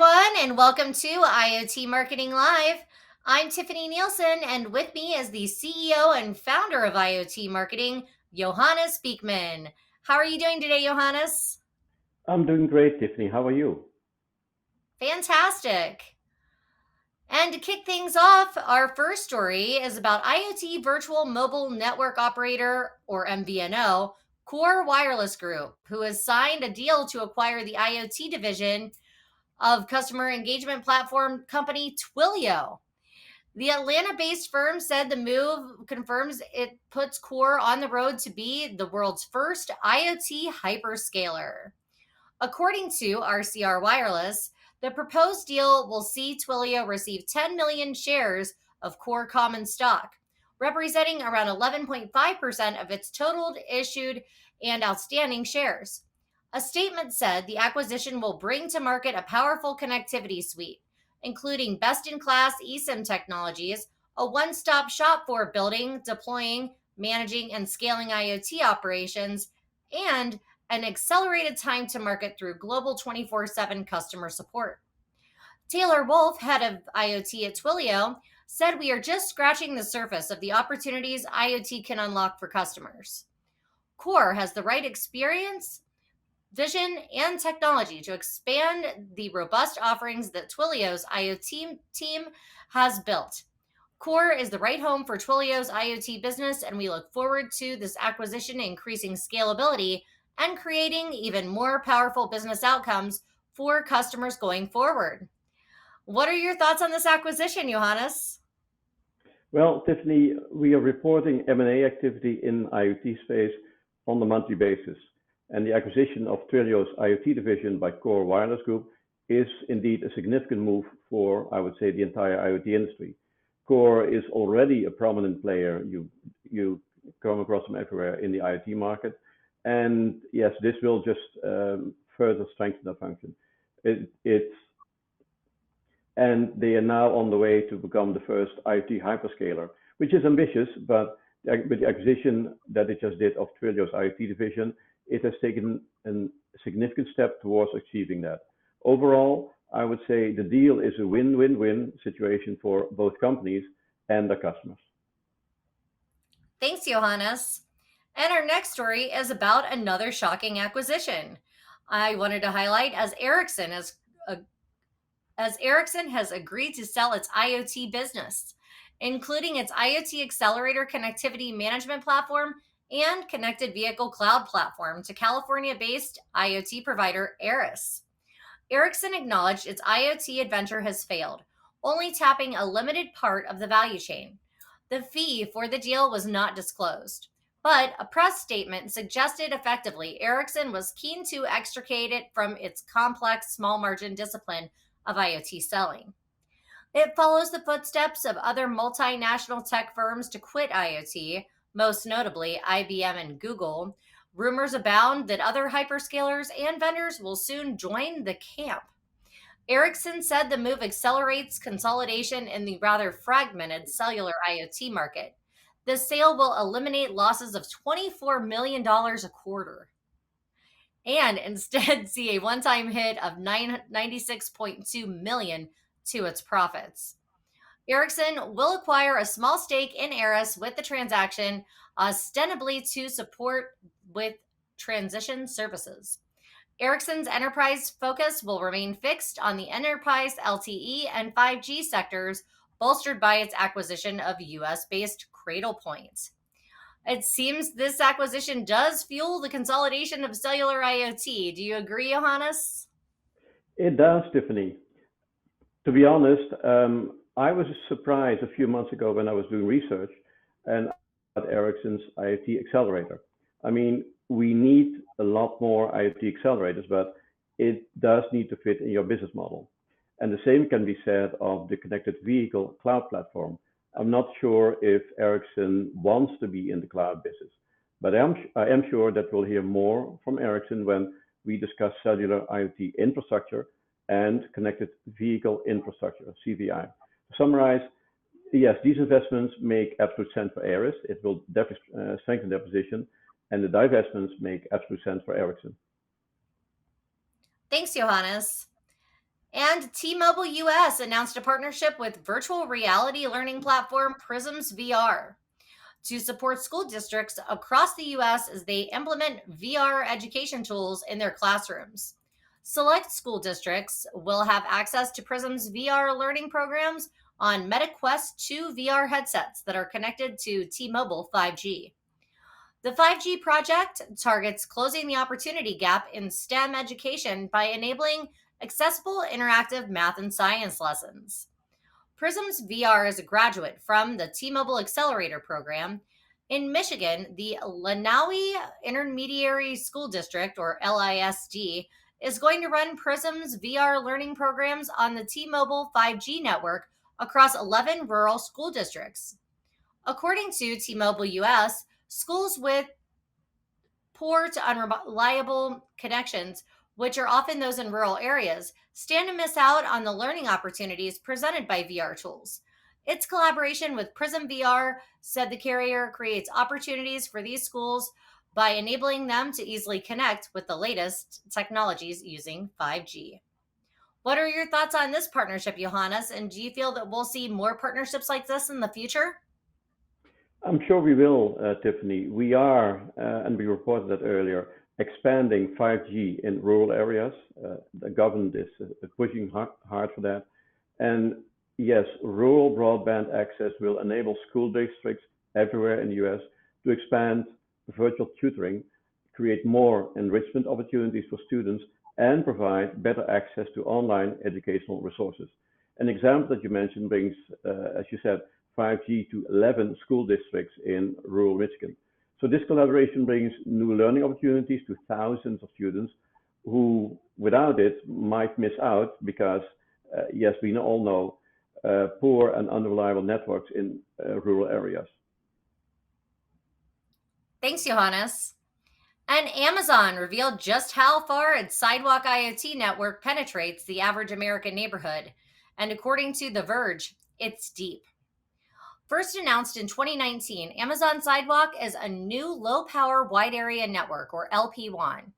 everyone, and welcome to IoT Marketing Live. I'm Tiffani Neilson, and with me is the CEO and founder of IoT Marketing, Johannes Beekman. How are you doing today, Johannes? I'm doing great, Tiffany. How are you? Fantastic. And to kick things off, our first story is about IoT Virtual Mobile Network Operator, or MVNO, Core Wireless Group, who has signed a deal to acquire the IoT division of customer engagement platform company Twilio. The Atlanta based firm said the move confirms it puts Core on the road to be the world's first IoT hyperscaler. According to RCR Wireless, the proposed deal will see Twilio receive 10 million shares of Core common stock, representing around 11.5% of its total issued and outstanding shares. A statement said the acquisition will bring to market a powerful connectivity suite, including best in class eSIM technologies, a one stop shop for building, deploying, managing, and scaling IoT operations, and an accelerated time to market through global 24/7 customer support. Taylor Wolf, head of IoT at Twilio, said we are just scratching the surface of the opportunities IoT can unlock for customers. Core has the right experience, vision, and technology to expand the robust offerings that Twilio's IoT team has built. Core is the right home for Twilio's IoT business, and we look forward to this acquisition increasing scalability and creating even more powerful business outcomes for customers going forward. What are your thoughts on this acquisition, Johannes? Well, Tiffany, we are reporting M&A activity in IoT space on a monthly basis, and the acquisition of Twilio's IoT division by Core Wireless Group is indeed a significant move for, I would say, the entire IoT industry. Core is already a prominent player. You come across them everywhere in the IoT market, and yes, this will just further strengthen the function. It's and they are now on the way to become the first IoT hyperscaler, which is ambitious, but with the acquisition that it just did of Twilio's IoT division, it has taken a significant step towards achieving that. Overall, I would say the deal is a win-win-win situation for both companies and their customers. Thanks, Johannes. And our next story is about another shocking acquisition. I wanted to highlight as Ericsson has agreed to sell its IoT business, including its IoT accelerator connectivity management platform and connected vehicle cloud platform, to California based IoT provider Eris. Ericsson acknowledged its IoT adventure has failed, only tapping a limited part of the value chain. The fee for the deal was not disclosed, but a press statement suggested effectively Ericsson was keen to extricate it from its complex small margin discipline of IoT selling. It follows the footsteps of other multinational tech firms to quit IoT, most notably IBM and Google. Rumors abound that other hyperscalers and vendors will soon join the camp. Ericsson said the move accelerates consolidation in the rather fragmented cellular IoT market. The sale will eliminate losses of $24 million a quarter and instead see a one-time hit of 96.2 million to its profits. Ericsson will acquire a small stake in Eris with the transaction, ostensibly to support with transition services. Ericsson's enterprise focus will remain fixed on the enterprise LTE and 5G sectors, bolstered by its acquisition of US-based Cradlepoint. It seems this acquisition does fuel the consolidation of cellular IoT. Do you agree, Johannes? It does, Tiffany. To be honest, I was surprised a few months ago when I was doing research and about Ericsson's IoT accelerator. I mean, we need a lot more IoT accelerators, but it does need to fit in your business model. And the same can be said of the connected vehicle cloud platform. I'm not sure if Ericsson wants to be in the cloud business, but I am sure that we'll hear more from Ericsson when we discuss cellular IoT infrastructure and connected vehicle infrastructure, CVI. To summarize, yes, these investments make absolute sense for Eris. It will definitely strengthen their position, and the divestments make absolute sense for Ericsson. Thanks, Johannes. And And T-Mobile US announced a partnership with virtual reality learning platform Prisms VR to support school districts across the US as they implement VR education tools in their classrooms. Select school districts will have access to Prism's VR learning programs on Meta Quest 2 VR headsets that are connected to T-Mobile 5G. The 5G project targets closing the opportunity gap in STEM education by enabling accessible interactive math and science lessons. Prisms VR is a graduate from the T-Mobile Accelerator program. In Michigan, the Lenawi Intermediary School District, or LISD, is going to run Prisms VR learning programs on the T-Mobile 5G network across 11 rural school districts. According to T-Mobile US, schools with poor to unreliable connections, which are often those in rural areas, stand to miss out on the learning opportunities presented by VR tools. Its collaboration with Prism VR, said the carrier, creates opportunities for these schools by enabling them to easily connect with the latest technologies using 5G. What are your thoughts on this partnership, Johannes? And do you feel that we'll see more partnerships like this in the future? I'm sure we will, Tiffany. We are, and we reported that earlier, expanding 5G in rural areas. The government is pushing hard for that. And yes, rural broadband access will enable school districts everywhere in the US to expand virtual tutoring, create more enrichment opportunities for students, and provide better access to online educational resources. An example that you mentioned brings, as you said, 5G to 11 school districts in rural Michigan. So this collaboration brings new learning opportunities to thousands of students who, without it, might miss out because, yes, we all know poor and unreliable networks in rural areas. Thanks, Johannes. And Amazon revealed just how far its Sidewalk IoT network penetrates the average American neighborhood. And according to The Verge, it's deep. First announced in 2019, Amazon Sidewalk is a new low power wide area network, or LP1,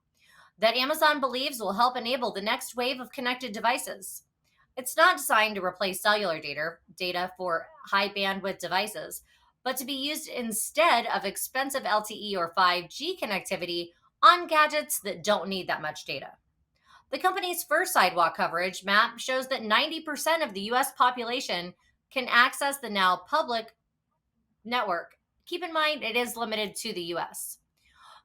that Amazon believes will help enable the next wave of connected devices. It's not designed to replace cellular data for high bandwidth devices, but to be used instead of expensive LTE or 5G connectivity on gadgets that don't need that much data. The company's first sidewalk coverage map shows that 90% of the US population can access the now public network. Keep in mind, it is limited to the US.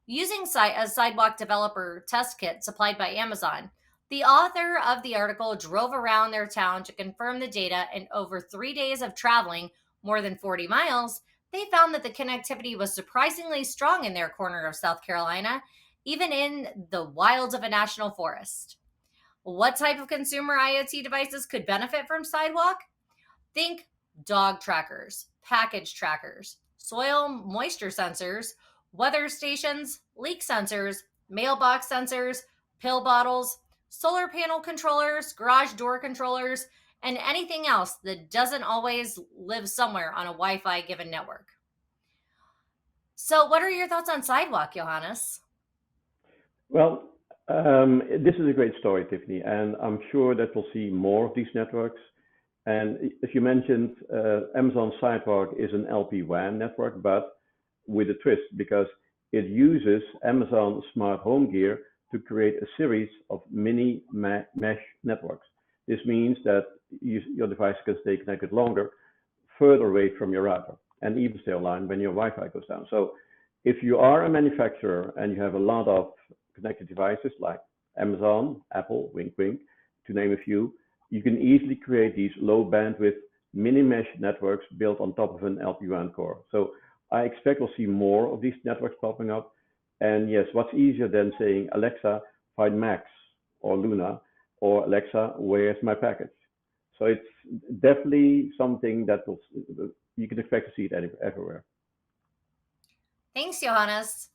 Using a sidewalk developer test kit supplied by Amazon, the author of the article drove around their town to confirm the data, and over 3 days of traveling more than 40 miles, they found that the connectivity was surprisingly strong in their corner of South Carolina, even in the wilds of a national forest. What type of consumer IoT devices could benefit from Sidewalk? Think dog trackers, package trackers, soil moisture sensors, weather stations, leak sensors, mailbox sensors, pill bottles, solar panel controllers, garage door controllers, and anything else that doesn't always live somewhere on a Wi Fi given network. So, what are your thoughts on Sidewalk, Johannes? Well, this is a great story, Tiffany, and I'm sure that we'll see more of these networks. And as you mentioned, Amazon Sidewalk is an LP WAN network, but with a twist because it uses Amazon smart home gear to create a series of mini mesh networks. This means that your device can stay connected longer, further away from your router, and even stay online when your Wi-Fi goes down. So if you are a manufacturer and you have a lot of connected devices like Amazon, Apple, wink, wink, to name a few, you can easily create these low bandwidth mini mesh networks built on top of an LP WAN core. So I expect we'll see more of these networks popping up. And yes, what's easier than saying, Alexa, find Max or Luna, or Alexa, where's my package? So it's definitely something that you can expect to see it everywhere. Thanks, Johannes.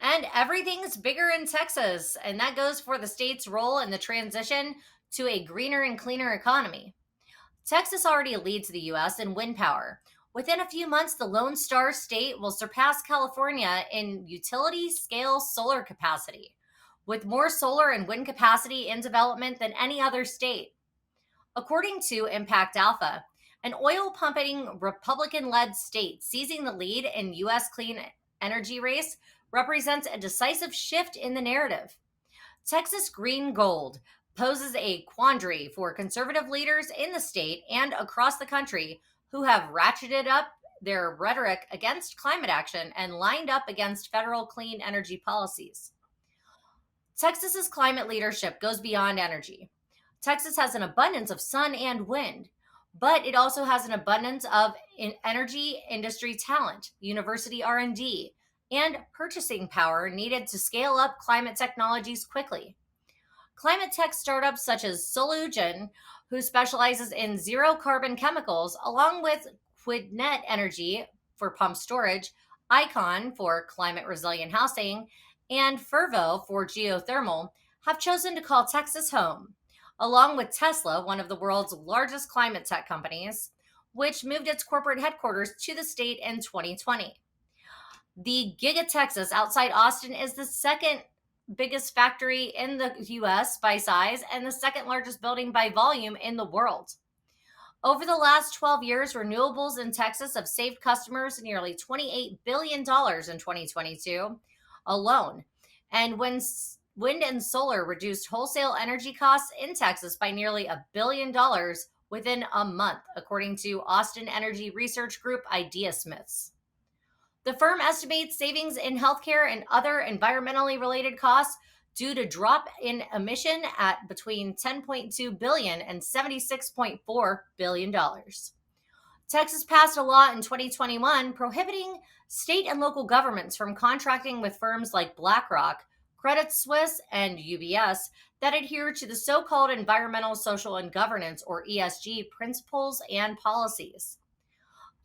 And everything's bigger in Texas, and that goes for the state's role in the transition to a greener and cleaner economy. Texas already leads the US in wind power. Within a few months, the Lone Star State will surpass California in utility scale solar capacity, with more solar and wind capacity in development than any other state. According to Impact Alpha, an oil pumping Republican led state seizing the lead in U.S. clean energy race represents a decisive shift in the narrative. Texas Green Gold poses a quandary for conservative leaders in the state and across the country who have ratcheted up their rhetoric against climate action and lined up against federal clean energy policies. Texas's climate leadership goes beyond energy. Texas has an abundance of sun and wind, but it also has an abundance of energy industry talent, university R&D, and purchasing power needed to scale up climate technologies quickly. Climate tech startups such as Solugen, who specializes in zero carbon chemicals, along with Quidnet Energy for pump storage, Icon for climate resilient housing, and Fervo for geothermal, have chosen to call Texas home, along with Tesla, one of the world's largest climate tech companies, which moved its corporate headquarters to the state in 2020. The Giga Texas outside Austin is the second biggest factory in the US by size and the second largest building by volume in the world. Over the last 12 years, renewables in Texas have saved customers nearly $28 billion in 2022 alone. And when wind and solar reduced wholesale energy costs in Texas by nearly $1 billion within a month, according to Austin Energy Research Group IdeaSmiths. The firm estimates savings in healthcare and other environmentally related costs due to drop in emission at between 10.2 billion and 76.4 billion dollars. Texas passed a law in 2021 prohibiting state and local governments from contracting with firms like BlackRock, Credit Suisse, and UBS that adhere to the so-called environmental, social, and governance or ESG principles and policies.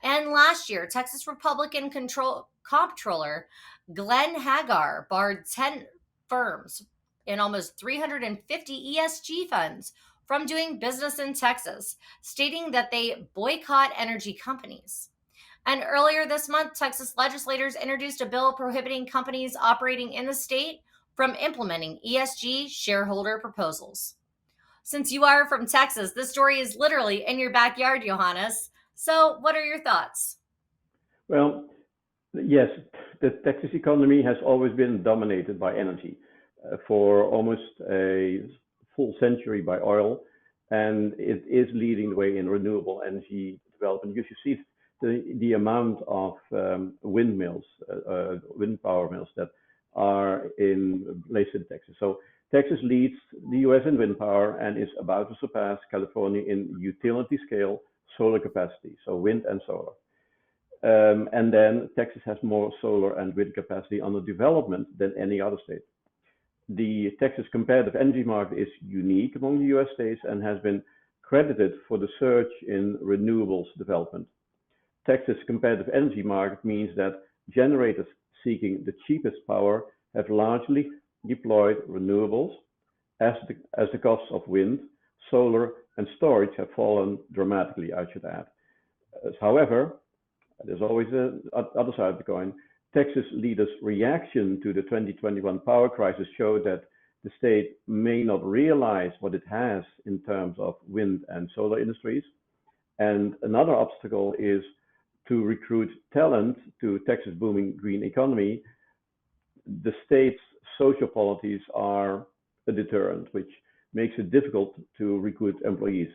And last year, Texas Republican comptroller Glenn Hagar barred 10 firms and almost 350 ESG funds from doing business in Texas, stating that they boycott energy companies. And earlier this month, Texas legislators introduced a bill prohibiting companies operating in the state from implementing ESG shareholder proposals. Since you are from Texas, this story is literally in your backyard, Johannes. So, what are your thoughts? Well, yes, the Texas economy has always been dominated by energy for almost a full century by oil, and it is leading the way in renewable energy development. You should see the amount of windmills, wind power mills that are in placed in Texas. So Texas leads the US in wind power and is about to surpass California in utility scale solar capacity, so wind and solar. And then Texas has more solar and wind capacity under development than any other state. The Texas competitive energy market is unique among the US states and has been credited for the surge in renewables development. Texas competitive energy market means that generators seeking the cheapest power have largely deployed renewables as the costs of wind, solar, and storage have fallen dramatically, I should add. However, there's always the other side of the coin. Texas leaders' reaction to the 2021 power crisis showed that the state may not realize what it has in terms of wind and solar industries. And another obstacle is to recruit talent to Texas' booming green economy. The state's social policies are a deterrent, which makes it difficult to recruit employees.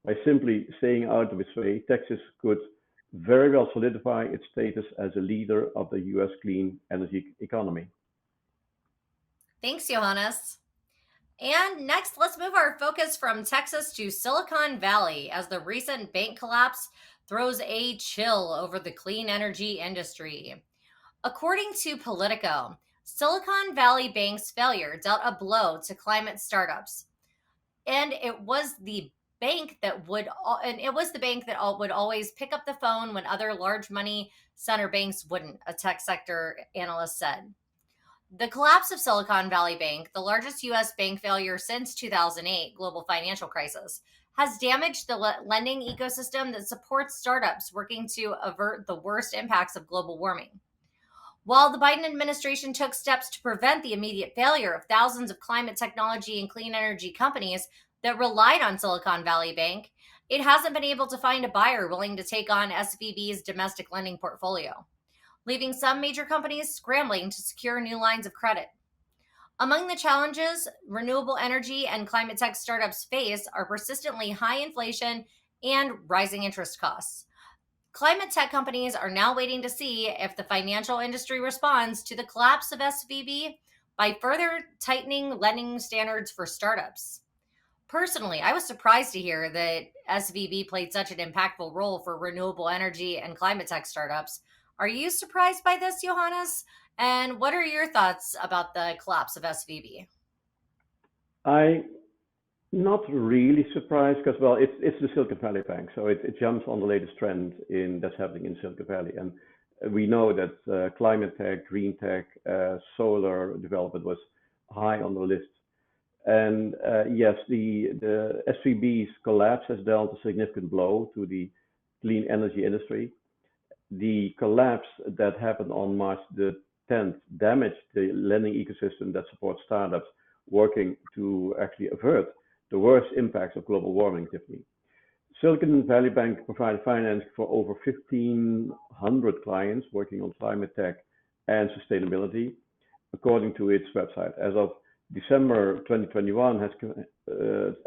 By simply staying out of its way, Texas could very well solidify its status as a leader of the US clean energy economy. Thanks, Johannes. And next, let's move our focus from Texas to Silicon Valley as the recent bank collapse throws a chill over the clean energy industry. According to Politico, Silicon Valley Bank's failure dealt a blow to climate startups, and it was the bank that would would always pick up the phone when other large money center banks wouldn't, a tech sector analyst said. The collapse of Silicon Valley Bank, the largest US bank failure since 2008 global financial crisis, has damaged the lending ecosystem that supports startups working to avert the worst impacts of global warming. While the Biden administration took steps to prevent the immediate failure of thousands of climate technology and clean energy companies, that relied on Silicon Valley Bank, it hasn't been able to find a buyer willing to take on SVB's domestic lending portfolio, leaving some major companies scrambling to secure new lines of credit. Among the challenges renewable energy and climate tech startups face are persistently high inflation and rising interest costs. Climate tech companies are now waiting to see if the financial industry responds to the collapse of SVB by further tightening lending standards for startups. Personally, I was surprised to hear that SVB played such an impactful role for renewable energy and climate tech startups. Are you surprised by this, Johannes? And what are your thoughts about the collapse of SVB? I not really surprised because well, it's the Silicon Valley Bank, so it jumps on the latest trend in that's happening in Silicon Valley, and we know that climate tech, green tech, solar development was high on the list. And yes, the SVB's collapse has dealt a significant blow to the clean energy industry. The collapse that happened on March the 10th damaged the lending ecosystem that supports startups working to actually avert the worst impacts of global warming, Tiffany. Silicon Valley Bank provided financing for over 1,500 clients working on climate tech and sustainability, according to its website. As of December 2021,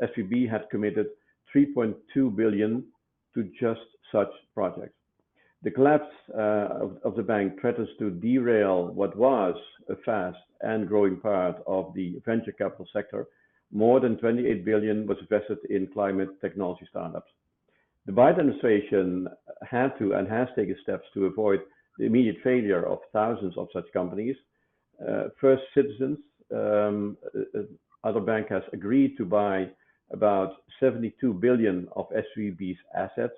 SVB had committed 3.2 billion to just such projects. The collapse of the bank threatens to derail what was a fast and growing part of the venture capital sector. More than 28 billion was invested in climate technology startups. The Biden administration had to and has taken steps to avoid the immediate failure of thousands of such companies. First Citizens, other bank, has agreed to buy about 72 billion of SVB's assets,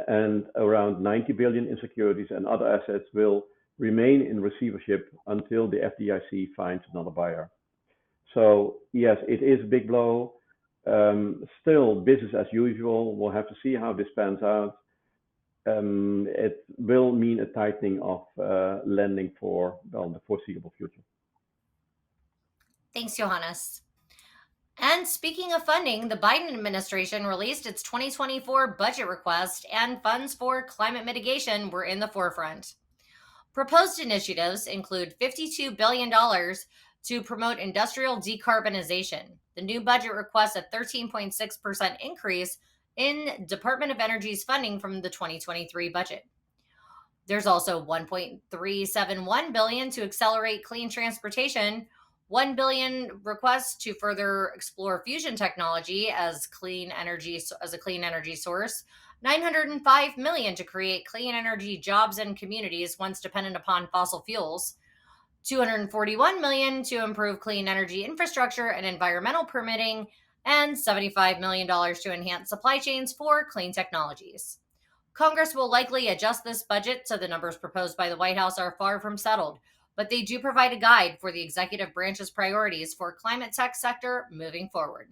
and around 90 billion in securities and other assets will remain in receivership until the FDIC finds another buyer. So yes, it is a big blow. Still business as usual. We'll have to see how this pans out. It will mean a tightening of lending for well, the foreseeable future. Thanks, Johannes. And speaking of funding, the Biden administration released its 2024 budget request, and funds for climate mitigation were in the forefront. Proposed initiatives include $52 billion to promote industrial decarbonization. The new budget requests a 13.6% increase in Department of Energy's funding from the 2023 budget. There's also 1.371 billion to accelerate clean transportation, 1 billion requests to further explore fusion technology as a clean energy source, 905 million to create clean energy jobs and communities once dependent upon fossil fuels, 241 million to improve clean energy infrastructure and environmental permitting, and $75 million to enhance supply chains for clean technologies. Congress will likely adjust this budget, so the numbers proposed by the White House are far from settled, but they do provide a guide for the executive branch's priorities for climate tech sector moving forward.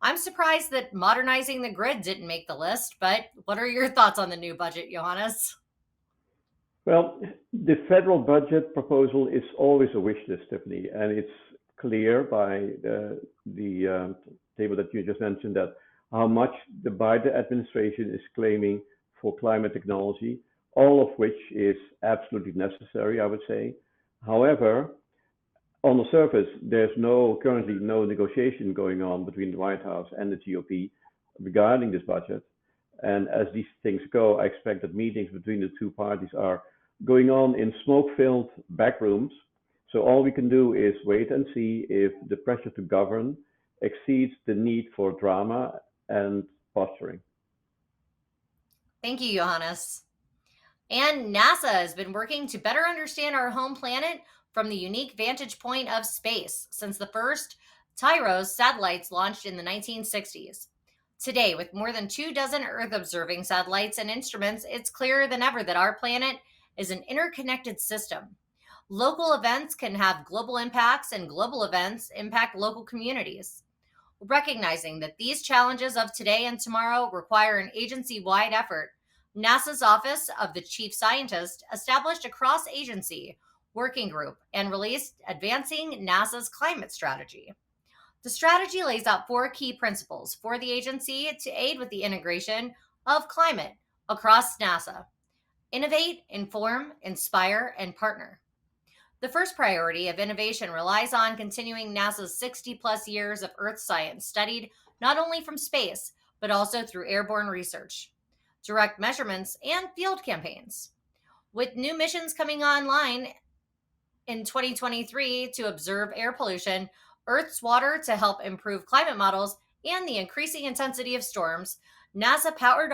I'm surprised that modernizing the grid didn't make the list, but what are your thoughts on the new budget, Johannes? Well, the federal budget proposal is always a wish list, Tiffany, and it's clear by the table that you just mentioned that how much the Biden administration is claiming for climate technology, all of which is absolutely necessary, I would say. However, on the surface, there's currently no negotiation going on between the White House and the GOP regarding this budget. And as these things go, I expect that meetings between the two parties are going on in smoke-filled back rooms. So all we can do is wait and see if the pressure to govern exceeds the need for drama and posturing. Thank you, Johannes. And NASA has been working to better understand our home planet from the unique vantage point of space since the first TIROS satellites launched in the 1960s. Today, with more than 24 Earth observing satellites and instruments, it's clearer than ever that our planet is an interconnected system. Local events can have global impacts, and global events impact local communities. Recognizing that these challenges of today and tomorrow require an agency wide effort, NASA's Office of the Chief Scientist established a cross agency working group and released Advancing NASA's Climate Strategy. The strategy lays out four key principles for the agency to aid with the integration of climate across NASA: innovate, inform, inspire, and partner. The first priority of innovation relies on continuing NASA's 60 plus years of Earth science studied not only from space, but also through airborne research, direct measurements, and field campaigns. With new missions coming online in 2023 to observe air pollution, Earth's water to help improve climate models, and the increasing intensity of storms, NASA powered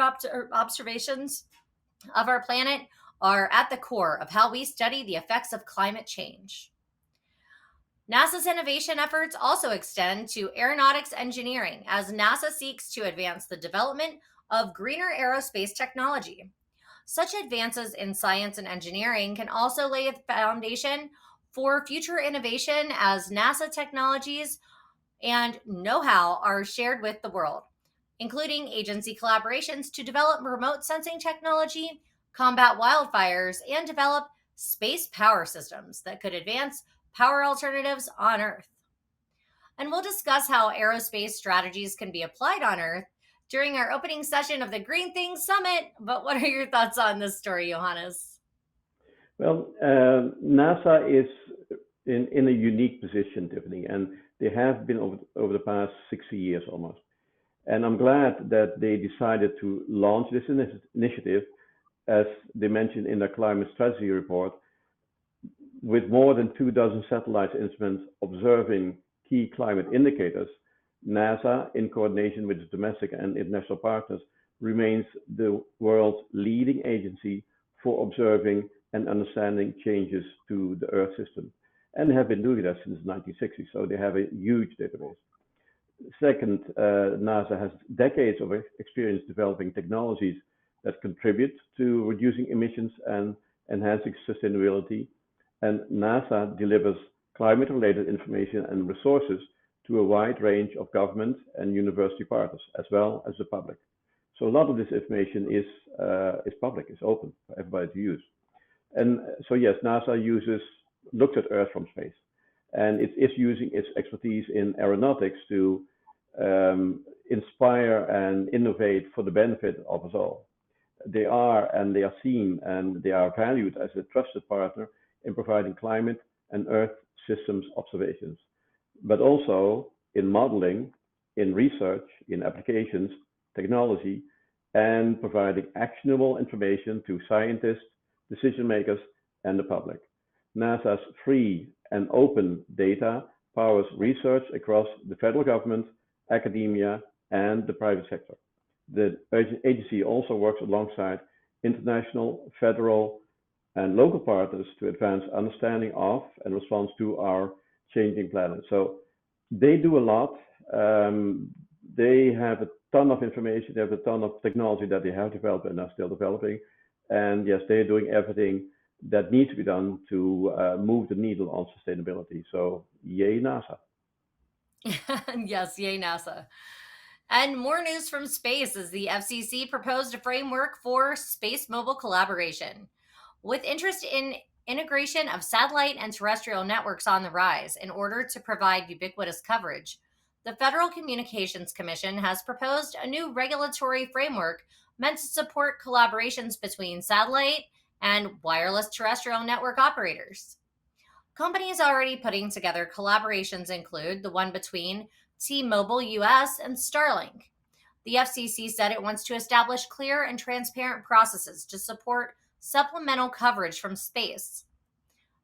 observations of our planet are at the core of how we study the effects of climate change. NASA's innovation efforts also extend to aeronautics engineering as NASA seeks to advance the development of greener aerospace technology. Such advances in science and engineering can also lay a foundation for future innovation as NASA technologies and know how are shared with the world, including agency collaborations to develop remote sensing technology, combat wildfires, and develop space power systems that could advance power alternatives on Earth. And we'll discuss how aerospace strategies can be applied on Earth during our opening session of the Green Things Summit. But what are your thoughts on this story, Johannes? Well, NASA is in a unique position, Tiffany, and they have been over the past 60 years almost. And I'm glad that they decided to launch this initiative, as they mentioned in their climate strategy report, with more than 2 dozen satellite instruments observing key climate indicators. NASA, in coordination with its domestic and international partners, remains the world's leading agency for observing and understanding changes to the Earth system, and have been doing that since the 1960s, so they have a huge database. Second, NASA has decades of experience developing technologies that contribute to reducing emissions and enhancing sustainability. And NASA delivers climate-related information and resources to a wide range of government and university partners, as well as the public. So a lot of this information is public, is open for everybody to use. And so yes, NASA looks at Earth from space, and it is using its expertise in aeronautics to inspire and innovate for the benefit of us all. They are seen and they are valued as a trusted partner in providing climate and Earth systems observations, but also in modeling, in research, in applications, technology, and providing actionable information to scientists, decision makers, and the public. NASA's free and open data powers research across the federal government, academia, and the private sector. The agency also works alongside international, federal, and local partners to advance understanding of and response to our changing planet. So they do a lot. They have a ton of information, they have a ton of technology that they have developed and are still developing. And yes, they're doing everything that needs to be done to move the needle on sustainability. So yay, NASA. Yes, yay, NASA. And more news from space as the FCC proposed a framework for space mobile collaboration. With interest in integration of satellite and terrestrial networks on the rise in order to provide ubiquitous coverage, the Federal Communications Commission has proposed a new regulatory framework meant to support collaborations between satellite and wireless terrestrial network operators. Companies already putting together collaborations include the one between T-Mobile US and Starlink. The FCC said it wants to establish clear and transparent processes to support supplemental coverage from space.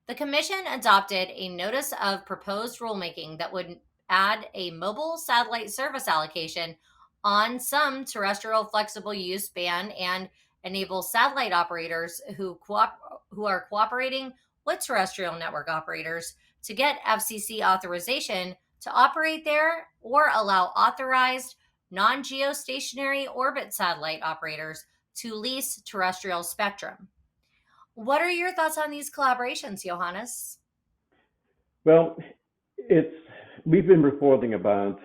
The Commission adopted a notice of proposed rulemaking that would add a mobile satellite service allocation on some terrestrial flexible use band and enable satellite operators who are cooperating with terrestrial network operators to get FCC authorization to operate there or allow authorized non-geostationary orbit satellite operators to lease terrestrial spectrum. What are your thoughts on these collaborations, Johannes? Well, it's we've been reporting about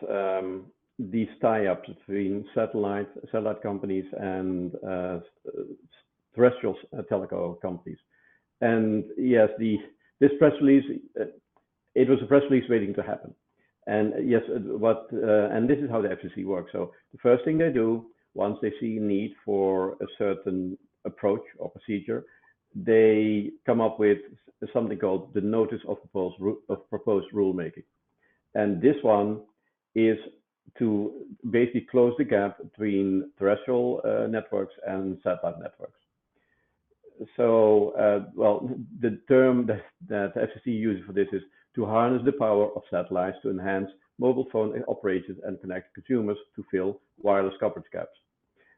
these tie-ups between satellite companies and terrestrial telco companies. And yes, this press release, it was a press release waiting to happen. And yes, and this is how the FCC works. So the first thing they do, once they see need for a certain approach or procedure, they come up with something called the Notice of Proposed Rulemaking. And this one is to basically close the gap between terrestrial networks and satellite networks. So, the term that FCC uses for this is to harness the power of satellites to enhance mobile phone operations and connect consumers to fill wireless coverage gaps.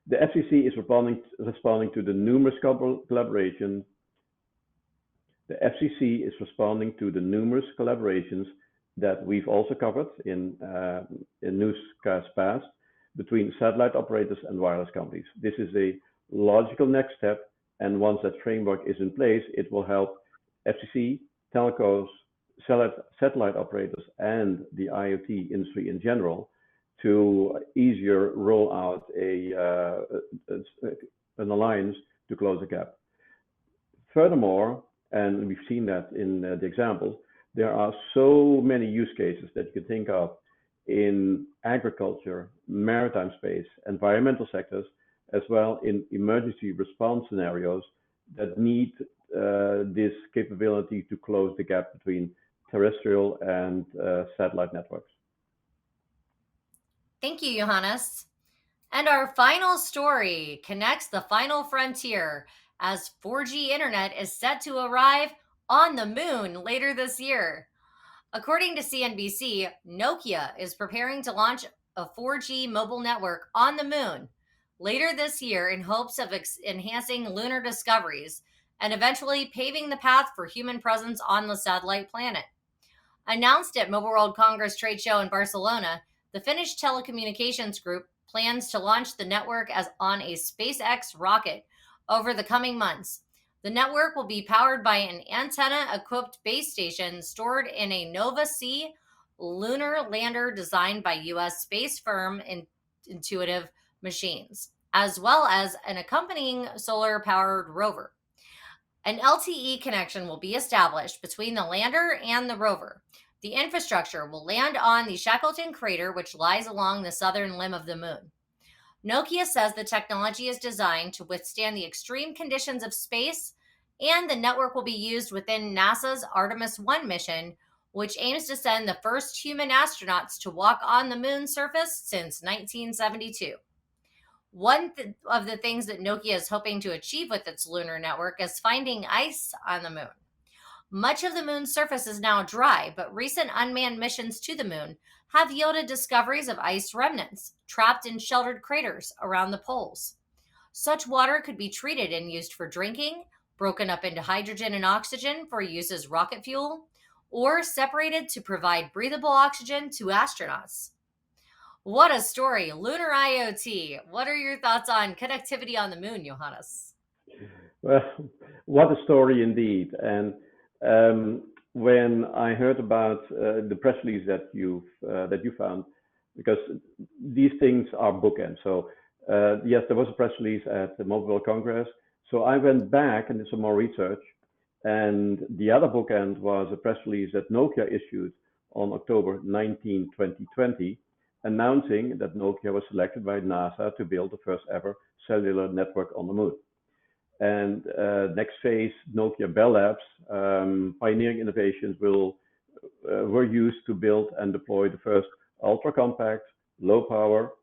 The FCC is responding to the numerous collaborations. The FCC is responding to the numerous collaborations that we've also covered in newscasts past between satellite operators and wireless companies. This is a logical next step, and once that framework is in place, it will help FCC, telcos, satellite operators, and the IoT industry in general to easier roll out an alliance to close the gap. Furthermore, and we've seen that in the examples, there are so many use cases that you can think of in agriculture, maritime space, environmental sectors, as well in emergency response scenarios that need this capability to close the gap between terrestrial and satellite networks. Thank you, Johannes. And our final story connects the final frontier as 4G internet is set to arrive on the moon later this year. According to CNBC, Nokia is preparing to launch a 4G mobile network on the moon later this year in hopes of enhancing lunar discoveries and eventually paving the path for human presence on the satellite planet. Announced at Mobile World Congress trade show in Barcelona, the Finnish telecommunications group plans to launch the network as on a SpaceX rocket over the coming months. The network will be powered by an antenna-equipped base station stored in a Nova C lunar lander designed by U.S. space firm Intuitive Machines, as well as an accompanying solar-powered rover. An LTE connection will be established between the lander and the rover. The infrastructure will land on the Shackleton crater, which lies along the southern limb of the moon. Nokia says the technology is designed to withstand the extreme conditions of space, and the network will be used within NASA's Artemis 1 mission, which aims to send the first human astronauts to walk on the moon's surface since 1972. One of the things that Nokia is hoping to achieve with its lunar network is finding ice on the moon. Much of the moon's surface is now dry, but recent unmanned missions to the moon have yielded discoveries of ice remnants trapped in sheltered craters around the poles. Such water could be treated and used for drinking, broken up into hydrogen and oxygen for use as rocket fuel, or separated to provide breathable oxygen to astronauts. What a story. Lunar IoT. What are your thoughts on connectivity on the moon, Johannes? Well, what a story indeed. And when I heard about the press release that you found, because these things are bookends. So yes, there was a press release at the Mobile World Congress. So I went back and did some more research. And the other bookend was a press release that Nokia issued on October 19, 2020, announcing that Nokia was selected by NASA to build the first ever cellular network on the moon. And next phase, Nokia Bell Labs, pioneering innovations were used to build and deploy the first ultra-compact, low-power,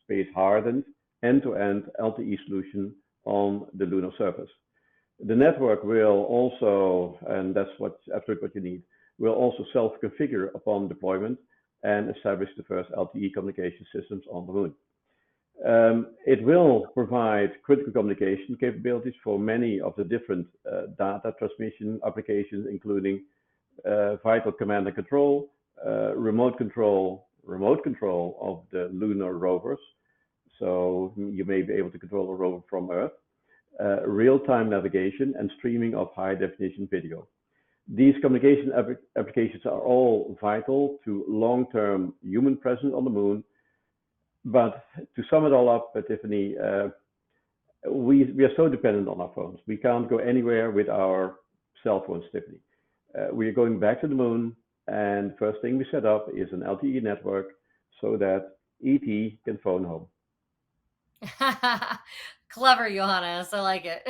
space-hardened, end-to-end LTE solution on the lunar surface. The network will also, and that's absolutely what you need, will also self-configure upon deployment and establish the first LTE communication systems on the moon. It will provide critical communication capabilities for many of the different data transmission applications, including vital command and control, remote control of the lunar rovers. So you may be able to control a rover from Earth, real-time navigation, and streaming of high-definition video. These communication applications are all vital to long-term human presence on the moon. But to sum it all up, Tiffani, we are so dependent on our phones. We can't go anywhere with our cell phones, Tiffani. We are going back to the moon. And first thing we set up is an LTE network so that ET can phone home. Clever, Johannes. I like it.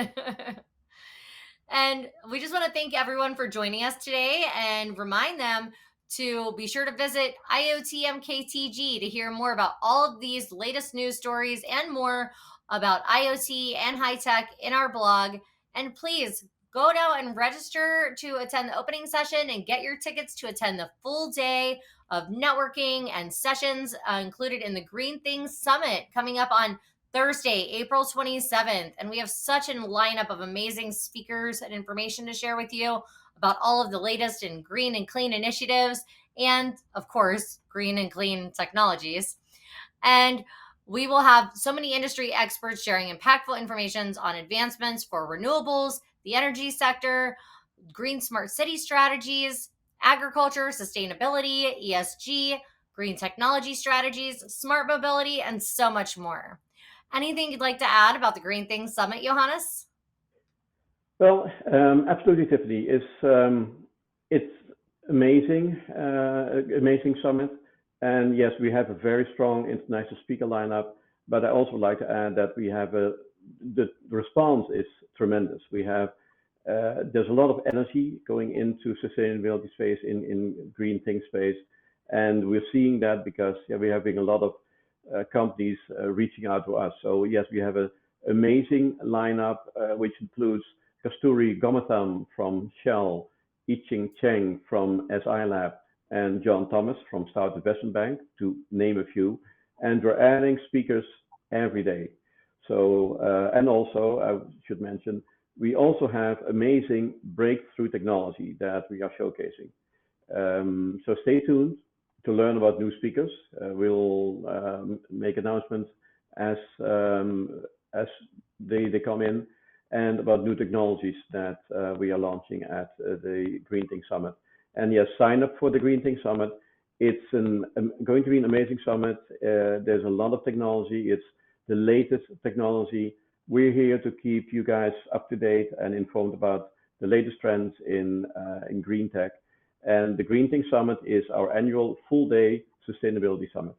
And we just want to thank everyone for joining us today and remind them to be sure to visit IoT MKTG to hear more about all of these latest news stories and more about IoT and high tech in our blog. And please go now and register to attend the opening session and get your tickets to attend the full day of networking and sessions included in the Green Things Summit coming up on Thursday, April 27th. And we have such a lineup of amazing speakers and information to share with you about all of the latest in green and clean initiatives and, of course, green and clean technologies. And we will have so many industry experts sharing impactful information on advancements for renewables, the energy sector, green smart city strategies, agriculture, sustainability, ESG, green technology strategies, smart mobility, and so much more. Anything you'd like to add about the Green Things Summit, Johannes? Well, absolutely, Tiffany. It's amazing, amazing summit, and yes, we have a very strong international speaker lineup. But I also like to add that we have the response is tremendous. There's a lot of energy going into sustainability space in green things space, and we're seeing that because we're having a lot of companies reaching out to us. So yes, we have an amazing lineup which includes Kasturi Gomatham from Shell, Yiching Cheng from SI Lab, and John Thomas from Stout Investment Bank, to name a few. And we're adding speakers every day. So, and also, I should mention, we also have amazing breakthrough technology that we are showcasing. So stay tuned to learn about new speakers. We'll make announcements as as they come in, and about new technologies that we are launching at the Green Thing Summit. And yes, sign up for the Green Thing Summit. It's going to be an amazing summit. There's a lot of technology. It's the latest technology. We're here to keep you guys up to date and informed about the latest trends in green tech. And the Green Thing Summit is our annual full day sustainability summit.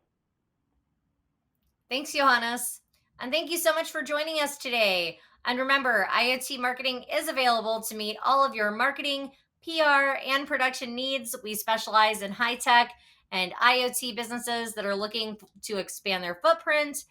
Thanks, Johannes. And thank you so much for joining us today. And remember, IoT Marketing is available to meet all of your marketing, PR, and production needs. We specialize in high tech and IoT businesses that are looking to expand their footprint,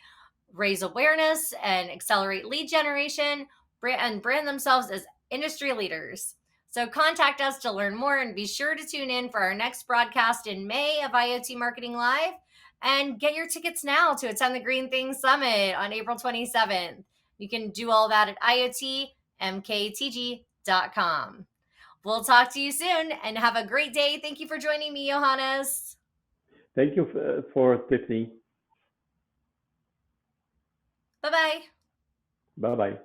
raise awareness, and accelerate lead generation, and brand themselves as industry leaders. So contact us to learn more and be sure to tune in for our next broadcast in May of IoT Marketing Live. And get your tickets now to attend the Green Things Summit on April 27th. You can do all that at iotmktg.com. We'll talk to you soon and have a great day. Thank you for joining me, Johannes. Thank you for Tiffany. Bye bye. Bye bye.